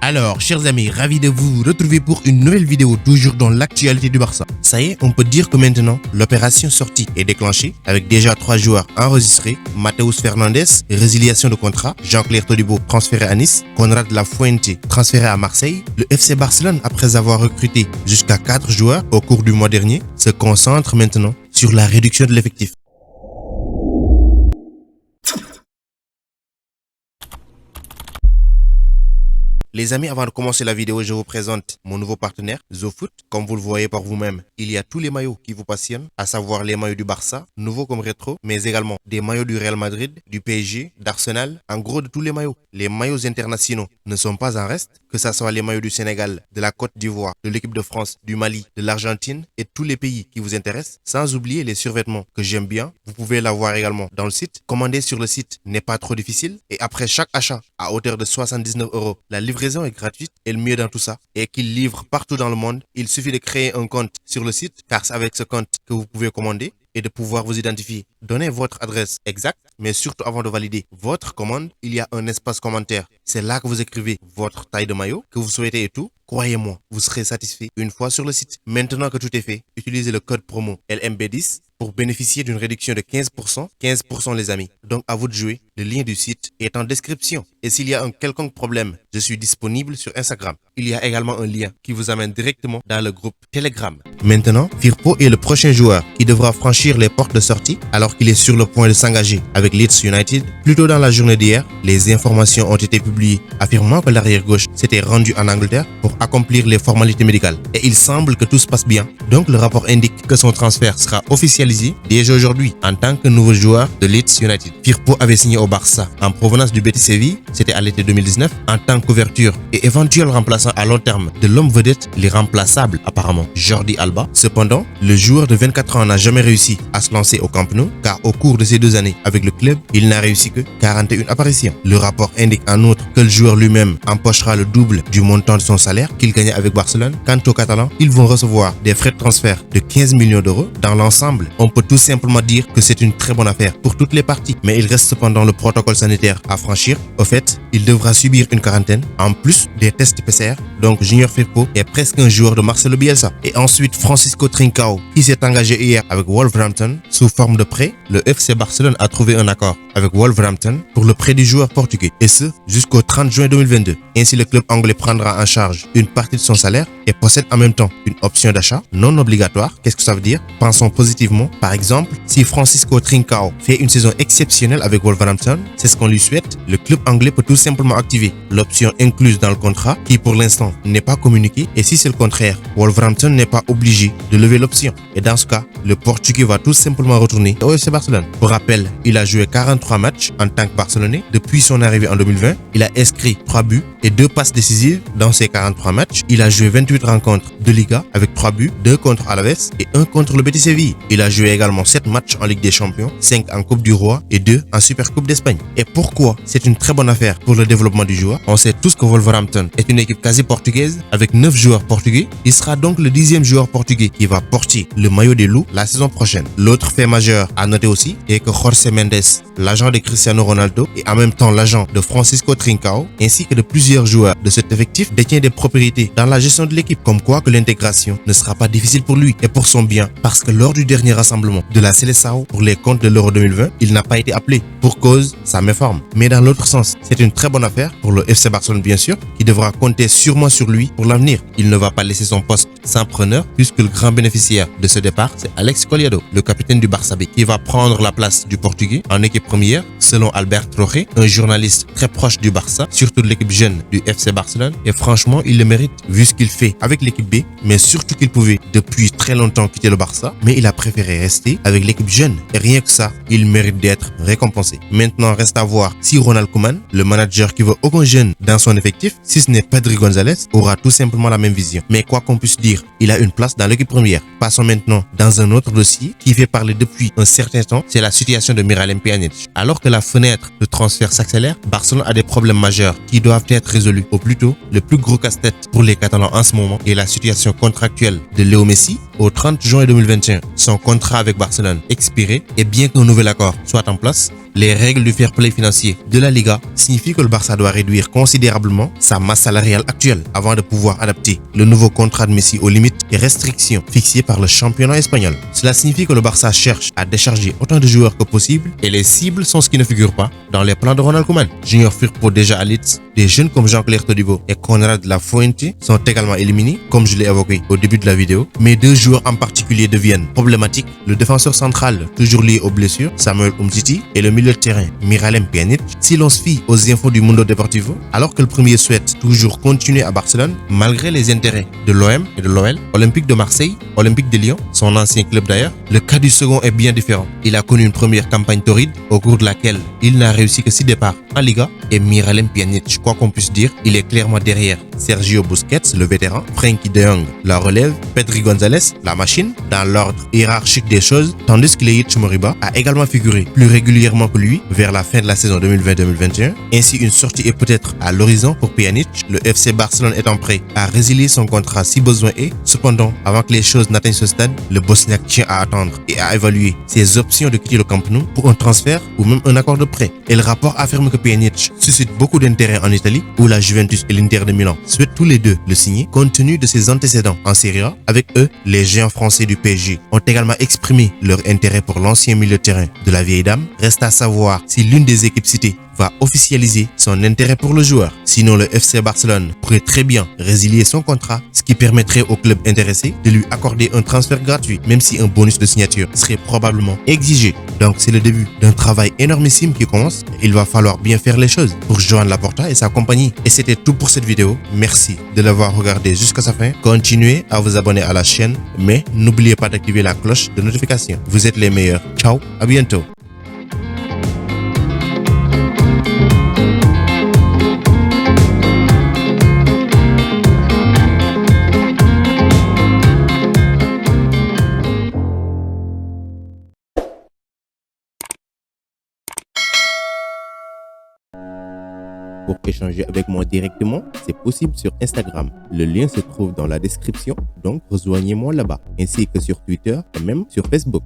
Alors, chers amis, ravi de vous retrouver pour une nouvelle vidéo, toujours dans l'actualité du Barça. Ça y est, on peut dire que maintenant, l'opération sortie est déclenchée, avec déjà 3 joueurs enregistrés, Mateus Fernandes, résiliation de contrat, Jean-Claire Todibo transféré à Nice, Konrad Lafuente transféré à Marseille. Le FC Barcelone, après avoir recruté jusqu'à 4 joueurs au cours du mois dernier, se concentre maintenant sur la réduction de l'effectif. Les amis, avant de commencer la vidéo, je vous présente mon nouveau partenaire, ZoFoot. Comme vous le voyez par vous-même, il y a tous les maillots qui vous passionnent, à savoir les maillots du Barça, nouveaux comme rétro, mais également des maillots du Real Madrid, du PSG, d'Arsenal, en gros de tous les maillots. Les maillots internationaux ne sont pas en reste, que ce soit les maillots du Sénégal, de la Côte d'Ivoire, de l'équipe de France, du Mali, de l'Argentine et tous les pays qui vous intéressent, sans oublier les survêtements que j'aime bien. Vous pouvez l'avoir également dans le site. Commander sur le site n'est pas trop difficile et après chaque achat à hauteur de 79 €, la livraison est gratuite et le mieux dans tout ça est qu'il livre partout dans le monde. Il suffit de créer un compte sur le site car c'est avec ce compte que vous pouvez commander et de pouvoir vous identifier. Donnez votre adresse exacte, mais surtout avant de valider votre commande, il y a un espace commentaire. C'est là que vous écrivez votre taille de maillot que vous souhaitez et tout. Croyez-moi, vous serez satisfait une fois sur le site. Maintenant que tout est fait, utilisez le code promo LMB10 pour bénéficier d'une réduction de 15%. 15% les amis. Donc à vous de jouer. Le lien du site est en description. Et s'il y a un quelconque problème, je suis disponible sur Instagram. Il y a également un lien qui vous amène directement dans le groupe Telegram. Maintenant, Firpo est le prochain joueur qui devra franchir les portes de sortie alors qu'il est sur le point de s'engager avec Leeds United. Plus tôt dans la journée d'hier, les informations ont été publiées affirmant que l'arrière-gauche s'était rendu en Angleterre pour accomplir les formalités médicales. Et il semble que tout se passe bien. Donc le rapport indique que son transfert sera officialisé dès aujourd'hui en tant que nouveau joueur de Leeds United. Firpo avait signé au Barça en provenance du Betis Séville, c'était à l'été 2019, en tant qu'ouverture et éventuel remplaçant à long terme de l'homme vedette, l'irremplaçable apparemment, Jordi Alba. Cependant, le joueur de 24 ans n'a jamais réussi à se lancer au Camp Nou car au cours de ces 2 années avec le club, il n'a réussi que 41 apparitions. Le rapport indique en outre que le joueur lui-même empochera le double du montant de son salaire qu'il gagnait avec Barcelone. Quant aux Catalans, ils vont recevoir des frais de transfert de 15 millions d'euros. Dans l'ensemble, on peut tout simplement dire que c'est une très bonne affaire pour toutes les parties. Mais il reste cependant le protocole sanitaire à franchir. Au fait, il devra subir une quarantaine en plus des tests PCR. Donc Junior Firpo est presque un joueur de Marcelo Bielsa. Et ensuite Francisco Trincao qui s'est engagé hier avec Wolverhampton sous forme de prêt. Le FC Barcelone a trouvé un accord avec Wolverhampton pour le prêt du joueur portugais et ce jusqu'au 30 juin 2022. Ainsi le club anglais prendra en charge une partie de son salaire et possède en même temps une option d'achat non obligatoire. Qu'est-ce que ça veut dire? Pensons positivement. Par exemple, si Francisco Trincao fait une saison exceptionnelle avec Wolverhampton, c'est ce qu'on lui souhaite, le club anglais peut tout simplement activer l'option incluse dans le contrat qui pour l'instant n'est pas communiquée et si c'est le contraire, Wolverhampton n'est pas obligé de lever l'option. Et dans ce cas, le Portugais va tout simplement retourner au FC Barcelone. Pour rappel, il a joué 43 matchs en tant que Barcelonais depuis son arrivée en 2020. Il a inscrit 3 buts et 2 passes décisives dans ces 43 matchs. Il a joué 28 rencontres de Liga avec 3 buts, 2 contre Alaves et 1 contre le Betis Séville. Il a joué également 7 matchs en Ligue des Champions, 5 en Coupe du Roi et 2 en Supercoupe d'Espagne. Et pourquoi c'est une très bonne affaire pour le développement du joueur? On sait tous que Wolverhampton est une équipe quasi portugaise avec 9 joueurs portugais. Il sera donc le 10e joueur portugais qui va porter le maillot des loups la saison prochaine. L'autre fait majeur à noter aussi est que Jorge Mendes, l'agent de Cristiano Ronaldo et en même temps l'agent de Francisco Trincao ainsi que de plusieurs joueurs de cet effectif détient des propriétés dans la gestion de l'équipe, comme quoi que l'intégration ne sera pas difficile pour lui et pour son bien parce que lors du dernier rassemblement de la Seleção pour les comptes de l'Euro 2020, il n'a pas été appelé pour cause sa méforme. Mais dans l'autre sens, c'est une très bonne affaire pour le FC Barcelone bien sûr qui devra compter sûrement sur lui pour l'avenir. Il ne va pas laisser son poste sans preneur puisque le grand bénéficiaire de ce départ c'est Alex Collado, le capitaine du Barça B, qui va prendre la place du Portugais en équipe première selon Albert Roque, un journaliste très proche du Barça, surtout de l'équipe jeune du FC Barcelone et franchement il le mérite vu ce qu'il fait avec l'équipe B, mais surtout qu'il pouvait depuis très longtemps quitter le Barça, mais il a préféré rester avec l'équipe jeune et rien que ça, il mérite d'être récompensé. Maintenant reste à voir si Ronald Koeman, le manager qui veut aucun jeune dans son effectif, si ce n'est Pedri González, aura tout simplement la même vision. Mais quoi qu'on puisse dire, il a une place dans l'équipe première. Passons maintenant dans un autre dossier qui fait parler depuis un certain temps, c'est la situation de Miralem Pjanic. Alors que la fenêtre de transfert s'accélère, Barcelone a des problèmes majeurs qui doivent être résolus au plus tôt. Le plus gros casse-tête pour les Catalans en ce moment est la situation contractuelle de Léo Messi. Au 30 juin 2021, son contrat avec Barcelone expirait et bien qu'un nouvel accord soit en place, Les règles du fair play financier de la Liga signifient que le Barça doit réduire considérablement sa masse salariale actuelle avant de pouvoir adapter le nouveau contrat de Messi aux limites et restrictions fixées par le championnat espagnol. Cela signifie que le Barça cherche à décharger autant de joueurs que possible et les cibles sont ce qui ne figure pas dans les plans de Ronald Koeman. Junior Firpo déjà à Leeds, des jeunes comme Jean-Claire Todibo et Conrad Lafuente sont également éliminés, comme je l'ai évoqué au début de la vidéo, mais deux joueurs en particulier deviennent problématiques. Le défenseur central, toujours lié aux blessures, Samuel Umtiti, et le milieu de terrain, Miralem Pjanic. Si l'on se fie aux infos du Mundo Deportivo, alors que le premier souhaite toujours continuer à Barcelone, malgré les intérêts de l'OM et de l'OL, Olympique de Marseille, Olympique de Lyon, son ancien club d'ailleurs, le cas du second est bien différent. Il a connu une première campagne torride, au cours de laquelle il n'a réussi que 6 départs en Liga, et Miralem Pjanic, quoi qu'on puisse dire, il est clairement derrière Sergio Busquets, le vétéran, Frenkie de Jong, la relève, Pedri González, la machine, dans l'ordre hiérarchique des choses, tandis que Leite Moriba a également figuré plus régulièrement que lui vers la fin de la saison 2020-2021. Ainsi, une sortie est peut-être à l'horizon pour Pjanic, le FC Barcelone étant prêt à résilier son contrat si besoin est. Cependant, avant que les choses n'atteignent ce stade, le Bosniaque tient à attendre et à évaluer ses options de quitter le Camp Nou pour un transfert ou même un accord de prêt. Et le rapport affirme que Pjanic suscite beaucoup d'intérêt en Italie, où la Juventus et l'Inter de Milan souhaitent tous les deux le signer, compte tenu de ses antécédents en Serie A. Avec eux, les géants français du PSG ont également exprimé leur intérêt pour l'ancien milieu de terrain de la vieille dame. Reste à savoir si l'une des équipes citées va officialiser son intérêt pour le joueur. Sinon, le FC Barcelone pourrait très bien résilier son contrat, ce qui permettrait au club intéressé de lui accorder un transfert gratuit, même si un bonus de signature serait probablement exigé. Donc, c'est le début d'un travail énormissime qui commence. Il va falloir bien faire les choses pour Joan Laporta et sa compagnie. Et c'était tout pour cette vidéo. Merci de l'avoir regardé jusqu'à sa fin. Continuez à vous abonner à la chaîne, mais n'oubliez pas d'activer la cloche de notification. Vous êtes les meilleurs. Ciao, à bientôt. Pour échanger avec moi directement, c'est possible sur Instagram. Le lien se trouve dans la description, donc rejoignez-moi là-bas, ainsi que sur Twitter et même sur Facebook.